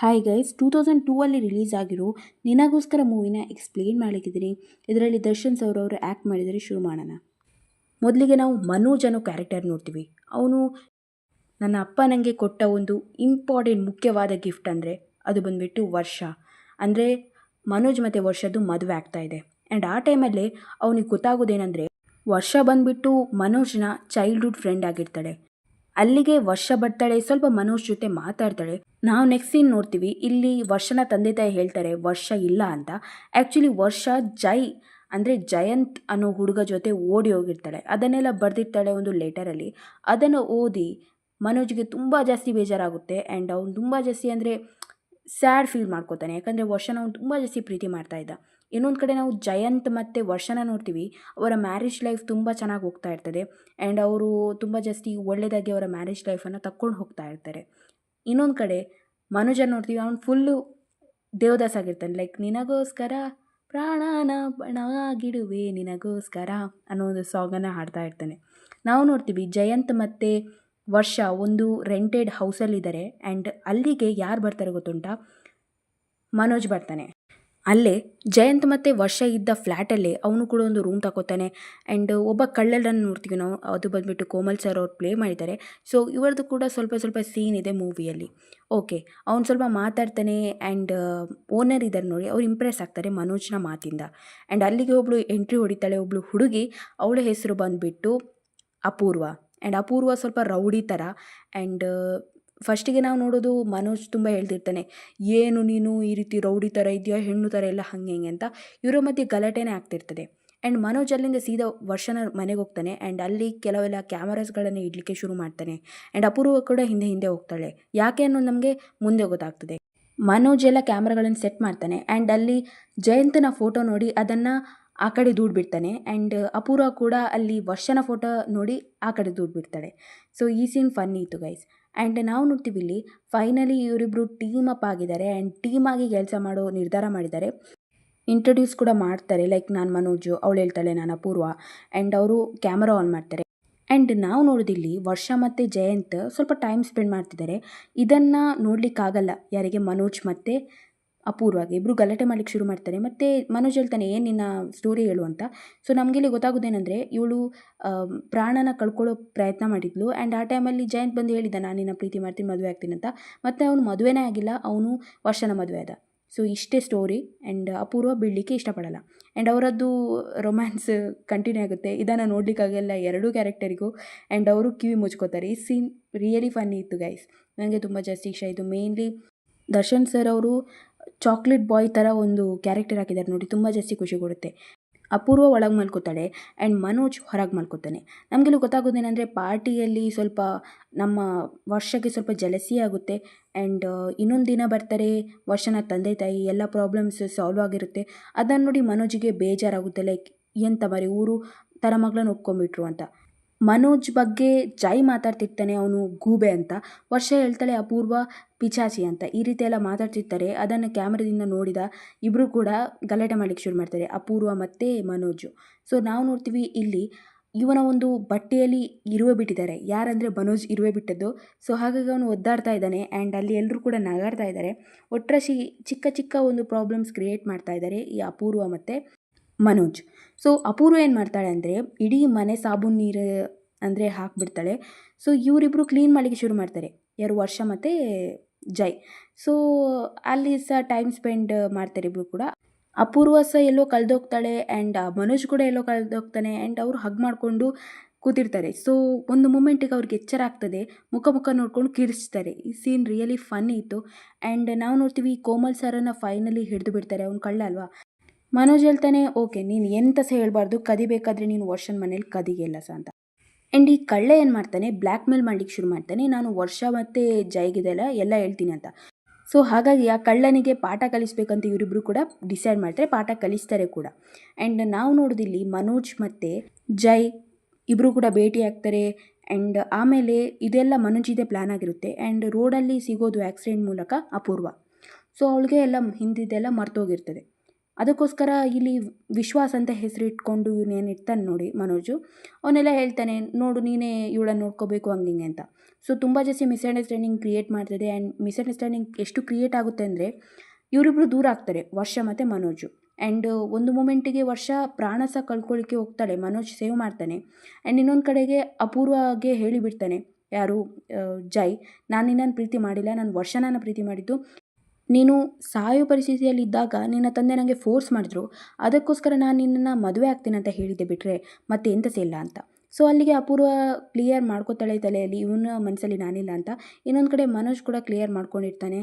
Hi guys 2002 ಅಲ್ಲಿ release ಆಗಿರೋ ನಿನಗೋಸ್ಕರ ಮೂವಿನ ಎಕ್ಸ್ಪ್ಲೇನ್ ಮಾಡಲಿಕ್ಕಿದ್ದೀನಿ. ಇದರಲ್ಲಿ ದರ್ಶನ್ ಸರ್ ಅವರು ಆ್ಯಕ್ಟ್ ಮಾಡಿದರೆ ಶುರು ಮಾಡೋಣ. ಮೊದಲಿಗೆ ನಾವು ಮನೋಜ್ ಅನ್ನೋ ಕ್ಯಾರೆಕ್ಟರ್ ನೋಡ್ತೀವಿ. ಅವನು ನನ್ನ ಅಪ್ಪ ನನಗೆ ಕೊಟ್ಟ ಒಂದು ಇಂಪಾರ್ಟೆಂಟ್ ಮುಖ್ಯವಾದ ಗಿಫ್ಟ್ ಅಂದರೆ ಅದು ಬಂದುಬಿಟ್ಟು ವರ್ಷ. ಅಂದರೆ ಮನೋಜ್ ಮತ್ತು ವರ್ಷದ್ದು ಮದುವೆ ಆಗ್ತಾ ಇದೆ. ಆ್ಯಂಡ್ ಆ ಟೈಮಲ್ಲಿ ಅವನಿಗೆ ಗೊತ್ತಾಗೋದೇನೆಂದರೆ ವರ್ಷ ಬಂದುಬಿಟ್ಟು ಮನೋಜ್ನ ಚೈಲ್ಡ್ಹುಡ್ ಫ್ರೆಂಡ್ ಆಗಿರ್ತಾಳೆ. ಅಲ್ಲಿಗೆ ವರ್ಷ ಬರ್ತಾಳೆ, ಸ್ವಲ್ಪ ಮನೋಜ್ ಜೊತೆ ಮಾತಾಡ್ತಾಳೆ. ನಾವು ನೆಕ್ಸ್ಟ್ ಸೀನ್ ನೋಡ್ತೀವಿ. ಇಲ್ಲಿ ವರ್ಷನ ತಂದೆ ತಾಯಿ ಹೇಳ್ತಾರೆ ವರ್ಷ ಇಲ್ಲ ಅಂತ. ಆ್ಯಕ್ಚುಲಿ ವರ್ಷ ಅಂದರೆ ಜಯಂತ್ ಅನ್ನೋ ಹುಡುಗ ಜೊತೆ ಓಡಿ ಹೋಗಿರ್ತಾಳೆ. ಅದನ್ನೆಲ್ಲ ಬರೆದಿರ್ತಾಳೆ ಒಂದು ಲೆಟರಲ್ಲಿ. ಅದನ್ನು ಓದಿ ಮನೋಜ್ಗೆ ತುಂಬ ಜಾಸ್ತಿ ಬೇಜಾರಾಗುತ್ತೆ. ಆ್ಯಂಡ್ ಅವ್ನು ತುಂಬ ಜಾಸ್ತಿ ಅಂದರೆ ಸ್ಯಾಡ್ ಫೀಲ್ ಮಾಡ್ಕೋತಾನೆ. ಯಾಕಂದರೆ ವರ್ಷನ ಅವ್ನು ತುಂಬ ಜಾಸ್ತಿ ಪ್ರೀತಿ ಮಾಡ್ತಾ ಇದ್ದ. ಇನ್ನೊಂದು ಕಡೆ ನಾವು ಜಯಂತ್ ಮತ್ತು ವರ್ಷನ ನೋಡ್ತೀವಿ. ಅವರ ಮ್ಯಾರೇಜ್ ಲೈಫ್ ತುಂಬ ಚೆನ್ನಾಗಿ ಹೋಗ್ತಾ ಇರ್ತದೆ. ಆ್ಯಂಡ್ ಅವರು ತುಂಬ ಜಾಸ್ತಿ ಒಳ್ಳೆಯದಾಗಿ ಅವರ ಮ್ಯಾರೇಜ್ ಲೈಫನ್ನು ತಕ್ಕೊಂಡು ಹೋಗ್ತಾ ಇರ್ತಾರೆ. ಇನ್ನೊಂದು ಕಡೆ ಮನೋಜನ್ನು ನೋಡ್ತೀವಿ. ಅವ್ನು ಫುಲ್ಲು ದೇವದಾಸ್ ಆಗಿರ್ತಾನೆ. ಲೈಕ್ ನಿನಗೋಸ್ಕರ ಪ್ರಾಣನ ಬಣವಾಗಿಡುವೆ ನಿನಗೋಸ್ಕರ ಅನ್ನೋ ಒಂದು ಸಾಂಗನ್ನು ಹಾಡ್ತಾ ಇರ್ತಾನೆ. ನಾವು ನೋಡ್ತೀವಿ ಜಯಂತ್ ಮತ್ತು ವರ್ಷ ಒಂದು ರೆಂಟೆಡ್ ಹೌಸಲ್ಲಿದ್ದಾರೆ. ಆ್ಯಂಡ್ ಅಲ್ಲಿಗೆ ಯಾರು ಬರ್ತಾರೆ ಗೊತ್ತುಂಟಾ? ಮನೋಜ್ ಬರ್ತಾನೆ. ಅಲ್ಲೇ ಜಯಂತ್ ಮತ್ತು ವರ್ಷ ಇದ್ದ ಫ್ಲ್ಯಾಟಲ್ಲೇ ಅವನು ಕೂಡ ಒಂದು ರೂಮ್ ತಗೋತಾನೆ. ಆ್ಯಂಡ್ ಒಬ್ಬ ಕಳ್ಳರನ್ನು ನೋಡ್ತೀವಿ ನಾವು. ಅದು ಬಂದುಬಿಟ್ಟು ಕೋಮಲ್ ಸರ್ ಅವ್ರು ಪ್ಲೇ ಮಾಡಿದ್ದಾರೆ. ಸೊ ಇವರದ್ದು ಕೂಡ ಸ್ವಲ್ಪ ಸೀನ್ ಇದೆ ಮೂವಿಯಲ್ಲಿ. ಓಕೆ, ಅವ್ನು ಸ್ವಲ್ಪ ಮಾತಾಡ್ತಾನೆ. ಆ್ಯಂಡ್ ಓನರ್ ಇದ್ದಾರೆ ನೋಡಿ, ಅವ್ರು ಇಂಪ್ರೆಸ್ ಆಗ್ತಾರೆ ಮನೋಜ್ನ ಮಾತಿಂದ. ಆ್ಯಂಡ್ ಅಲ್ಲಿಗೆ ಒಬ್ಬಳು ಎಂಟ್ರಿ ಹೊಡಿತಾಳೆ, ಒಬ್ಬಳು ಹುಡುಗಿ. ಅವಳ ಹೆಸರು ಬಂದುಬಿಟ್ಟು ಅಪೂರ್ವ. ಆ್ಯಂಡ್ ಅಪೂರ್ವ ಸ್ವಲ್ಪ ರೌಡಿ ಥರ. ಆ್ಯಂಡ್ ಫಸ್ಟಿಗೆ ನಾವು ನೋಡೋದು ಮನೋಜ್ ತುಂಬ ಹೇಳ್ತಿರ್ತಾನೆ, ಏನು ನೀನು ಈ ರೀತಿ ರೌಡಿ ಥರ ಇದೆಯಾ, ಹೆಣ್ಣು ಥರ ಎಲ್ಲ ಹಾಗೆ ಹಿಂಗೆ ಅಂತ. ಇವರ ಮಧ್ಯೆ ಗಲಾಟೆನೇ ಆಗ್ತಿರ್ತದೆ. ಆ್ಯಂಡ್ ಮನೋಜ್ ಅಲ್ಲಿಂದ ಸೀದಾ ವರ್ಷನ ಮನೆಗೆ ಹೋಗ್ತಾನೆ. ಆ್ಯಂಡ್ ಅಲ್ಲಿ ಕೆಲವೆಲ್ಲ ಕ್ಯಾಮರಾಸ್ಗಳನ್ನು ಇಡಲಿಕ್ಕೆ ಶುರು ಮಾಡ್ತಾನೆ. ಆ್ಯಂಡ್ ಅಪೂರ್ವ ಕೂಡ ಹಿಂದೆ ಹೋಗ್ತಾಳೆ. ಯಾಕೆ ಅನ್ನೋದು ನಮಗೆ ಮುಂದೆ ಗೊತ್ತಾಗ್ತದೆ. ಮನೋಜ್ ಎಲ್ಲ ಕ್ಯಾಮ್ರಾಗಳನ್ನು ಸೆಟ್ ಮಾಡ್ತಾನೆ. ಆ್ಯಂಡ್ ಅಲ್ಲಿ ಜಯಂತನ ಫೋಟೋ ನೋಡಿ ಅದನ್ನು ಆ ಕಡೆ ಬಿಡ್ತಾನೆ. ಆ್ಯಂಡ್ ಅಪೂರ್ವ ಕೂಡ ಅಲ್ಲಿ ವರ್ಷನ ಫೋಟೋ ನೋಡಿ ಆ ಕಡೆ ಬಿಡ್ತಾಳೆ. ಸೊ ಈ ಸೀನ್ ಫನ್ನಿ ಇತ್ತು ಗೈಸ್. ಆ್ಯಂಡ್ ನಾವು ನೋಡ್ತೀವಿ ಇಲ್ಲಿ ಫೈನಲಿ ಇವರಿಬ್ಬರು ಟೀಮ್ ಅಪ್ ಆಗಿದ್ದಾರೆ. ಆ್ಯಂಡ್ ಟೀಮಾಗಿ ಕೆಲಸ ಮಾಡೋ ನಿರ್ಧಾರ ಮಾಡಿದ್ದಾರೆ. ಇಂಟ್ರೊಡ್ಯೂಸ್ ಕೂಡ ಮಾಡ್ತಾರೆ. ಲೈಕ್ ನಾನು ಮನೋಜು, ಅವಳು ಹೇಳ್ತಾಳೆ ನಾನು ಅಪೂರ್ವ. ಆ್ಯಂಡ್ ಅವರು ಕ್ಯಾಮರಾ ಆನ್ ಮಾಡ್ತಾರೆ. ಆ್ಯಂಡ್ ನಾವು ನೋಡೋದಿಲ್ಲಿ ವರ್ಷ ಮತ್ತು ಜಯಂತ್ ಸ್ವಲ್ಪ ಟೈಮ್ ಸ್ಪೆಂಡ್ ಮಾಡ್ತಿದ್ದಾರೆ. ಇದನ್ನು ನೋಡಲಿಕ್ಕಾಗಲ್ಲ ಯಾರಿಗೆ? ಮನೋಜ್ ಮತ್ತು ಅಪೂರ್ವಾಗೆ. ಇಬ್ಬರು ಗಲಾಟೆ ಮಾಡ್ಲಿಕ್ಕೆ ಶುರು ಮಾಡ್ತಾರೆ. ಮತ್ತು ಮನೋಜ್ ಹೇಳ್ತಾನೆ ಏನು ನಿನ್ನ ಸ್ಟೋರಿ ಹೇಳು ಅಂತ. ಸೊ ನಮಗಿಲ್ಲಿ ಗೊತ್ತಾಗೋದೇನೆಂದರೆ ಇವಳು ಪ್ರಾಣನ ಕಳ್ಕೊಳ್ಳೋ ಪ್ರಯತ್ನ ಮಾಡಿದ್ಲು. ಆ್ಯಂಡ್ ಆ ಟೈಮಲ್ಲಿ ಜಯಂತ್ ಬಂದು ಹೇಳಿದ್ದ ನಾನು ನಿನ್ನ ಪ್ರೀತಿ ಮಾಡ್ತೀನಿ, ಮದುವೆ ಆಗ್ತೀನಿ ಅಂತ. ಮತ್ತು ಅವನು ಮದುವೆನೇ ಆಗಿಲ್ಲ, ಅವನು ವರ್ಷನ ಮದುವೆ ಆದ. ಸೊ ಇಷ್ಟೇ ಸ್ಟೋರಿ. ಆ್ಯಂಡ್ ಅಪೂರ್ವ ಬಿಡಲಿಕ್ಕೆ ಇಷ್ಟಪಡಲ್ಲ. ಆ್ಯಂಡ್ ಅವರದ್ದು ರೊಮ್ಯಾನ್ಸ್ ಕಂಟಿನ್ಯೂ ಆಗುತ್ತೆ. ಇದನ್ನು ನೋಡಲಿಕ್ಕಾಗಲ್ಲ ಎರಡೂ ಕ್ಯಾರೆಕ್ಟರಿಗೂ. ಆ್ಯಂಡ್ ಅವರು ಕಿವಿ ಮುಚ್ಕೋತಾರೆ. ಈ ಸೀನ್ ರಿಯಲಿ ಫನ್ನಿ ಇತ್ತು ಗೈಸ್. ನನಗೆ ತುಂಬ ಜಾಸ್ತಿ ಇಷ್ಟ ಆಯಿತು. ಮೇಯ್ನ್ಲಿ ದರ್ಶನ್ ಸರ್ ಅವರು ಚಾಕ್ಲೇಟ್ ಬಾಯ್ ಥರ ಒಂದು ಕ್ಯಾರೆಕ್ಟರ್ ಹಾಕಿದ್ದಾರೆ ನೋಡಿ, ತುಂಬ ಜಾಸ್ತಿ ಖುಷಿ ಕೊಡುತ್ತೆ. ಅಪೂರ್ವ ಒಳಗೆ ಮಲ್ಕೋತಾಳೆ ಆ್ಯಂಡ್ ಮನೋಜ್ ಹೊರಗೆ ಮಲ್ಕೋತಾನೆ. ನಮಗೆಲ್ಲ ಗೊತ್ತಾಗೋದೇನೆಂದರೆ ಪಾರ್ಟಿಯಲ್ಲಿ ಸ್ವಲ್ಪ ನಮ್ಮ ವರ್ಷಕ್ಕೆ ಸ್ವಲ್ಪ ಜಲಸಿ ಆಗುತ್ತೆ. ಆ್ಯಂಡ್ ಇನ್ನೊಂದು ದಿನ ಬರ್ತಾರೆ ವರ್ಷನ ತಂದೆ ತಾಯಿ, ಎಲ್ಲ ಪ್ರಾಬ್ಲಮ್ಸ್ ಸಾಲ್ವ್ ಆಗಿರುತ್ತೆ. ಅದನ್ನು ನೋಡಿ ಮನೋಜಿಗೆ ಬೇಜಾರಾಗುತ್ತೆ. ಲೈಕ್ ಎಂತ ಮರಿ ಊರು ಥರ ಮಗಳನ್ನ ಒಪ್ಕೊಂಡ್ಬಿಟ್ರು ಅಂತ. ಮನೋಜ್ ಬಗ್ಗೆ ಜೈ ಮಾತಾಡ್ತಿರ್ತಾನೆ, ಅವನು ಗೂಬೆ ಅಂತ. ವರ್ಷ ಹೇಳ್ತಾಳೆ ಅಪೂರ್ವ ಪಿಚಾಚಿ ಅಂತ. ಈ ರೀತಿ ಎಲ್ಲ ಮಾತಾಡ್ತಿರ್ತಾರೆ. ಅದನ್ನು ಕ್ಯಾಮ್ರಾದಿಂದ ನೋಡಿದ ಇಬ್ಬರು ಕೂಡ ಗಲಾಟೆ ಮಾಡಲಿಕ್ಕೆ ಶುರು ಮಾಡ್ತಾರೆ, ಅಪೂರ್ವ ಮತ್ತು ಮನೋಜು. ಸೊ ನಾವು ನೋಡ್ತೀವಿ ಇಲ್ಲಿ ಇವನ ಒಂದು ಬಟ್ಟೆಯಲ್ಲಿ ಇರುವೆ ಬಿಟ್ಟಿದ್ದಾರೆ. ಯಾರಂದರೆ ಮನೋಜ್ ಇರುವೆ ಬಿಟ್ಟದ್ದು. ಸೊ ಹಾಗಾಗಿ ಅವನು ಒದ್ದಾಡ್ತಾ ಇದ್ದಾನೆ. ಆ್ಯಂಡ್ ಅಲ್ಲಿ ಎಲ್ಲರೂ ಕೂಡ ನಗಾಡ್ತಾ ಇದ್ದಾರೆ. ಒಟ್ಟರಾಶಿ ಚಿಕ್ಕ ಒಂದು ಪ್ರಾಬ್ಲಮ್ಸ್ ಕ್ರಿಯೇಟ್ ಮಾಡ್ತಾ ಇದ್ದಾರೆ ಈ ಅಪೂರ್ವ ಮತ್ತು ಮನೋಜ್. ಸೊ ಅಪೂರ್ವ ಏನು ಮಾಡ್ತಾಳೆ ಅಂದರೆ ಇಡೀ ಮನೆ ಸಾಬೂನು ನೀರು ಅಂದರೆ ಹಾಕಿಬಿಡ್ತಾಳೆ. ಸೊ ಇವರಿಬ್ಬರು ಕ್ಲೀನ್ ಮಾಡಲಿಕ್ಕೆ ಶುರು ಮಾಡ್ತಾರೆ, ಯಾರು? ವರ್ಷ ಮತ್ತು ಜೈ. ಸೊ ಅಲ್ಲಿ ಸಹ ಟೈಮ್ ಸ್ಪೆಂಡ್ ಮಾಡ್ತಾರೆ ಇಬ್ಬರು ಕೂಡ. ಅಪೂರ್ವ ಸಹ ಎಲ್ಲೋ ಕಳೆದೋಗ್ತಾಳೆ. ಆ್ಯಂಡ್ ಮನೋಜ್ ಕೂಡ ಎಲ್ಲೋ ಕಳೆದೋಗ್ತಾನೆ. ಆ್ಯಂಡ್ ಅವರು ಹಗ್ ಮಾಡಿಕೊಂಡು ಕೂತಿರ್ತಾರೆ. ಸೊ ಒಂದು ಮೂಮೆಂಟಿಗೆ ಅವ್ರಿಗೆ ಎಚ್ಚರ ಆಗ್ತದೆ, ಮುಖ ನೋಡ್ಕೊಂಡು ಕಿರಿಸ್ತಾರೆ. ಈ ಸೀನ್ ರಿಯಲಿ ಫನ್ನಿ ಇತ್ತು. ಆ್ಯಂಡ್ ನಾವು ನೋಡ್ತೀವಿ ಕೋಮಲ್ ಸರನ್ನು ಫೈನಲಿ ಹಿಡಿದು ಬಿಡ್ತಾರೆ. ಅವ್ನು ಕಳ್ಳ ಅಲ್ವಾ. ಮನೋಜ್ ಹೇಳ್ತಾನೆ, ಓಕೆ ನೀನು ಎಂತ ಸಹ ಹೇಳ್ಬಾರ್ದು, ಕದಿಬೇಕಾದ್ರೆ ನೀನು ವರ್ಷನ ಮನೇಲಿ ಕದಿಗೆಲ್ಲ ಸಹ ಅಂತ. ಆ್ಯಂಡ್ ಈ ಕಳ್ಳ ಏನು ಮಾಡ್ತಾನೆ, ಬ್ಲ್ಯಾಕ್ ಮೇಲ್ ಮಾಡ್ಲಿಕ್ಕೆ ಶುರು ಮಾಡ್ತಾನೆ, ನಾನು ವರ್ಷ ಮತ್ತು ಜೈಗಿದೆಲ್ಲ ಎಲ್ಲ ಹೇಳ್ತೀನಿ ಅಂತ. ಸೊ ಹಾಗಾಗಿ ಆ ಕಳ್ಳನಿಗೆ ಪಾಠ ಕಲಿಸ್ಬೇಕಂತ ಇವರಿಬ್ಬರು ಕೂಡ ಡಿಸೈಡ್ ಮಾಡ್ತಾರೆ, ಪಾಠ ಕಲಿಸ್ತಾರೆ ಕೂಡ. ಆ್ಯಂಡ್ ನಾವು ನೋಡೋದಿಲ್ಲಿ ಮನೋಜ್ ಮತ್ತು ಜೈ ಇಬ್ಬರು ಕೂಡ ಭೇಟಿ ಆಗ್ತಾರೆ. ಆ್ಯಂಡ್ ಆಮೇಲೆ ಇದೆಲ್ಲ ಮನೋಜಿದೆ ಪ್ಲ್ಯಾನ್ ಆಗಿರುತ್ತೆ. ಆ್ಯಂಡ್ ರೋಡಲ್ಲಿ ಸಿಗೋದು ಆ್ಯಕ್ಸಿಡೆಂಟ್ ಮೂಲಕ ಅಪೂರ್ವ. ಸೊ ಅವಳಿಗೆ ಎಲ್ಲ ಹಿಂದಿದ್ದೆಲ್ಲ ಮರ್ತೋಗಿರ್ತದೆ. ಅದಕ್ಕೋಸ್ಕರ ಇಲ್ಲಿ ವಿಶ್ವಾಸ್ ಅಂತ ಹೆಸರಿಟ್ಕೊಂಡು ಇವನೇನು ಇರ್ತಾನೆ ನೋಡಿ ಮನೋಜು, ಅವನೆಲ್ಲ ಹೇಳ್ತಾನೆ ನೋಡು ನೀನೇ ಇವಳನ್ನು ನೋಡ್ಕೋಬೇಕು ಹಂಗೆ ಹಿಂಗೆ ಅಂತ. ಸೊ ತುಂಬ ಜಾಸ್ತಿ ಮಿಸ್ಅಂಡರ್ಸ್ಟ್ಯಾಂಡಿಂಗ್ ಕ್ರಿಯೇಟ್ ಮಾಡ್ತದೆ. ಆ್ಯಂಡ್ ಮಿಸ್ಅಂಡರ್ಸ್ಟ್ಯಾಂಡಿಂಗ್ ಎಷ್ಟು ಕ್ರಿಯೇಟ್ ಆಗುತ್ತೆ ಅಂದರೆ ಇವರಿಬ್ಬರು ದೂರ ಆಗ್ತಾರೆ, ವರ್ಷ ಮತ್ತು ಮನೋಜು. ಆ್ಯಂಡ್ ಒಂದು ಮೂಮೆಂಟಿಗೆ ವರ್ಷ ಪ್ರಾಣ ಸಹ ಕಳ್ಕೊಳ್ಳಿಕ್ಕೆ ಹೋಗ್ತಾಳೆ, ಮನೋಜ್ ಸೇವ್ ಮಾಡ್ತಾನೆ. ಆ್ಯಂಡ್ ಇನ್ನೊಂದು ಕಡೆಗೆ ಅಪೂರ್ವಗೆ ಹೇಳಿಬಿಡ್ತಾನೆ, ಯಾರು ಜೈ, ನಾನು ನಿನ್ನನ್ನು ಪ್ರೀತಿ ಮಾಡಿಲ್ಲ, ನಾನು ವರ್ಷನ ಪ್ರೀತಿ ಮಾಡಿದ್ದು. ನೀನು ಸಾಯೋ ಪರಿಸ್ಥಿತಿಯಲ್ಲಿ ಇದ್ದಾಗ ನಿನ್ನ ತಂದೆ ನನಗೆ ಫೋರ್ಸ್ ಮಾಡಿದ್ರು, ಅದಕ್ಕೋಸ್ಕರ ನಾನು ನಿನ್ನನ್ನು ಮದುವೆ ಆಗ್ತೀನಿ ಅಂತ ಹೇಳಿದ್ದೆ ಬಿಟ್ಟರೆ ಮತ್ತೆ ಎಂತ ಸಹ ಇಲ್ಲ ಅಂತ. ಸೊ ಅಲ್ಲಿಗೆ ಅಪೂರ್ವ ಕ್ಲಿಯರ್ ಮಾಡ್ಕೋತಾಳೆ ತಲೆಯಲ್ಲಿ, ಇವನ ಮನಸ್ಸಲ್ಲಿ ನಾನಿಲ್ಲ ಅಂತ. ಇನ್ನೊಂದು ಕಡೆ ಮನೋಜ್ ಕೂಡ ಕ್ಲಿಯರ್ ಮಾಡ್ಕೊಂಡಿರ್ತಾನೆ,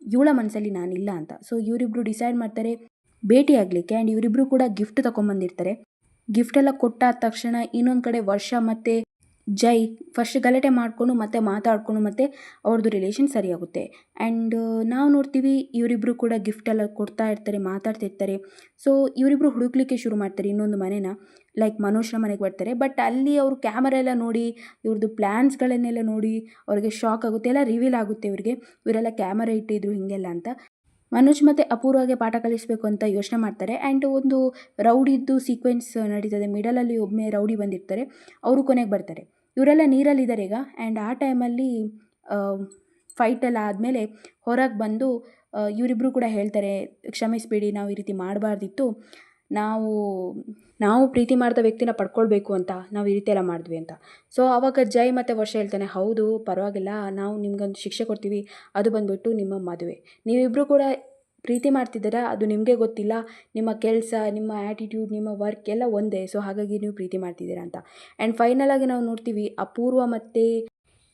ಇವಳ ಮನಸ್ಸಲ್ಲಿ ನಾನಿಲ್ಲ ಅಂತ. ಸೊ ಇವರಿಬ್ಬರು ಡಿಸೈಡ್ ಮಾಡ್ತಾರೆ ಭೇಟಿ ಆಗಲಿಕ್ಕೆ. ಆ್ಯಂಡ್ ಇವರಿಬ್ಬರು ಕೂಡ ಗಿಫ್ಟ್ ತೊಗೊಂಬಂದಿರ್ತಾರೆ. ಗಿಫ್ಟೆಲ್ಲ ಕೊಟ್ಟಾದ ತಕ್ಷಣ ಇನ್ನೊಂದು ಕಡೆ ವರ್ಷ ಮತ್ತು ಜೈ ಫಸ್ಟ್ ಗಲಾಟೆ ಮಾಡಿಕೊಂಡು ಮತ್ತೆ ಮಾತಾಡಿಕೊಂಡು ಮತ್ತೆ ಅವ್ರದ್ದು ರಿಲೇಷನ್ ಸರಿಯಾಗುತ್ತೆ. ಆ್ಯಂಡ್ ನಾವು ನೋಡ್ತೀವಿ ಇವರಿಬ್ಬರು ಕೂಡ ಗಿಫ್ಟೆಲ್ಲ ಕೊಡ್ತಾ ಇರ್ತಾರೆ, ಮಾತಾಡ್ತಿರ್ತಾರೆ. ಸೊ ಇವರಿಬ್ಬರು ಹುಡುಕ್ಲಿಕ್ಕೆ ಶುರು ಮಾಡ್ತಾರೆ ಇನ್ನೊಂದು ಮನೇನ, ಲೈಕ್ ಮನೋಜ್ನ ಮನೆಗೆ ಬರ್ತಾರೆ. ಬಟ್ ಅಲ್ಲಿ ಅವರು ಕ್ಯಾಮರಾ ಎಲ್ಲ ನೋಡಿ ಇವ್ರದ್ದು ಪ್ಲ್ಯಾನ್ಸ್ಗಳನ್ನೆಲ್ಲ ನೋಡಿ ಅವ್ರಿಗೆ ಶಾಕ್ ಆಗುತ್ತೆ, ಎಲ್ಲ ರಿವೀಲ್ ಆಗುತ್ತೆ ಇವ್ರಿಗೆ, ಇವರೆಲ್ಲ ಕ್ಯಾಮರಾ ಇಟ್ಟಿದ್ರು ಹೀಗೆಲ್ಲ ಅಂತ. ಮನೋಜ್ ಮತ್ತು ಅಪೂರ್ವಗೆ ಪಾಠ ಕಲಿಸಬೇಕು ಅಂತ ಯೋಚನೆ ಮಾಡ್ತಾರೆ. ಆ್ಯಂಡ್ ಒಂದು ರೌಡಿದ್ದು ಸೀಕ್ವೆನ್ಸ್ ನಡೀತದೆ, ಮಿಡಲಲ್ಲಿ ಒಬ್ಬನೇ ರೌಡಿ ಬಂದಿರ್ತಾರೆ, ಅವರು ಕೊನೆಗೆ ಬರ್ತಾರೆ. ಇವರೆಲ್ಲ ನೀರಲ್ಲಿದ್ದಾರೆ ಈಗ. ಆ್ಯಂಡ್ ಆ ಟೈಮಲ್ಲಿ ಫೈಟೆಲ್ಲ ಆದಮೇಲೆ ಹೊರಗೆ ಬಂದು ಇವರಿಬ್ಬರು ಕೂಡ ಹೇಳ್ತಾರೆ, ಕ್ಷಮಿಸ್ಬಿಡಿ, ನಾವು ಈ ರೀತಿ ಮಾಡಬಾರ್ದಿತ್ತು, ನಾವು ನಾವು ಪ್ರೀತಿ ಮಾಡಿದ ವ್ಯಕ್ತಿನ ಪಡ್ಕೊಳ್ಬೇಕು ಅಂತ ನಾವು ಈ ರೀತಿ ಎಲ್ಲ ಮಾಡಿದ್ವಿ ಅಂತ. ಸೊ ಆವಾಗ ಜೈ ಮತ್ತು ವರ್ಷ ಹೇಳ್ತಾನೆ, ಹೌದು ಪರವಾಗಿಲ್ಲ, ನಾವು ನಿಮ್ಗೊಂದು ಶಿಕ್ಷೆ ಕೊಡ್ತೀವಿ, ಅದು ಬಂದುಬಿಟ್ಟು ನಿಮ್ಮ ಮದುವೆ. ನೀವಿಬ್ಬರು ಕೂಡ ಪ್ರೀತಿ ಮಾಡ್ತಿದ್ದೀರಾ, ಅದು ನಿಮಗೆ ಗೊತ್ತಿಲ್ಲ, ನಿಮ್ಮ ಕೆಲಸ, ನಿಮ್ಮ ಆ್ಯಟಿಟ್ಯೂಡ್, ನಿಮ್ಮ ವರ್ಕ್ ಎಲ್ಲ ಒಂದೇ, ಸೊ ಹಾಗಾಗಿ ನೀವು ಪ್ರೀತಿ ಮಾಡ್ತಿದ್ದೀರಾ ಅಂತ. ಆ್ಯಂಡ್ ಫೈನಲಾಗಿ ನಾವು ನೋಡ್ತೀವಿ ಅಪೂರ್ವ ಮತ್ತು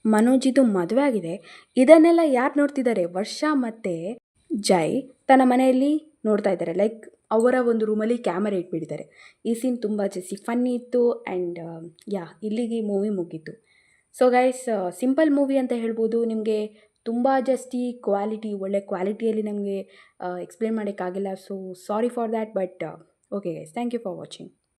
ಮನೋಜಿದು ಮದುವೆ ಆಗಿದೆ. ಇದನ್ನೆಲ್ಲ ಯಾರು ನೋಡ್ತಿದ್ದಾರೆ, ವರ್ಷ ಮತ್ತು ಜೈ ತನ್ನ ಮನೆಯಲ್ಲಿ ನೋಡ್ತಾ ಇದ್ದಾರೆ. ಲೈಕ್ ಅವರ ಒಂದು ರೂಮಲ್ಲಿ ಕ್ಯಾಮರಾ ಇಟ್ಬಿಟ್ಟಿದ್ದಾರೆ. ಈ ಸೀನ್ ತುಂಬ ಜಾಸ್ತಿ ಫನ್ನಿ ಇತ್ತು. ಆ್ಯಂಡ್ ಇಲ್ಲಿಗೆ ಮೂವಿ ಮುಗೀತು. ಸೊ ಗೈಸ್, ಸಿಂಪಲ್ ಮೂವಿ ಅಂತ ಹೇಳ್ಬೋದು. ನಿಮಗೆ ತುಂಬ ಜಾಸ್ತಿ ಒಳ್ಳೆ ಕ್ವಾಲಿಟಿಯಲ್ಲಿ ನಮಗೆ ಎಕ್ಸ್ಪ್ಲೇನ್ ಮಾಡೋಕ್ಕಾಗಿಲ್ಲ. So sorry for that. But okay guys, thank you for watching.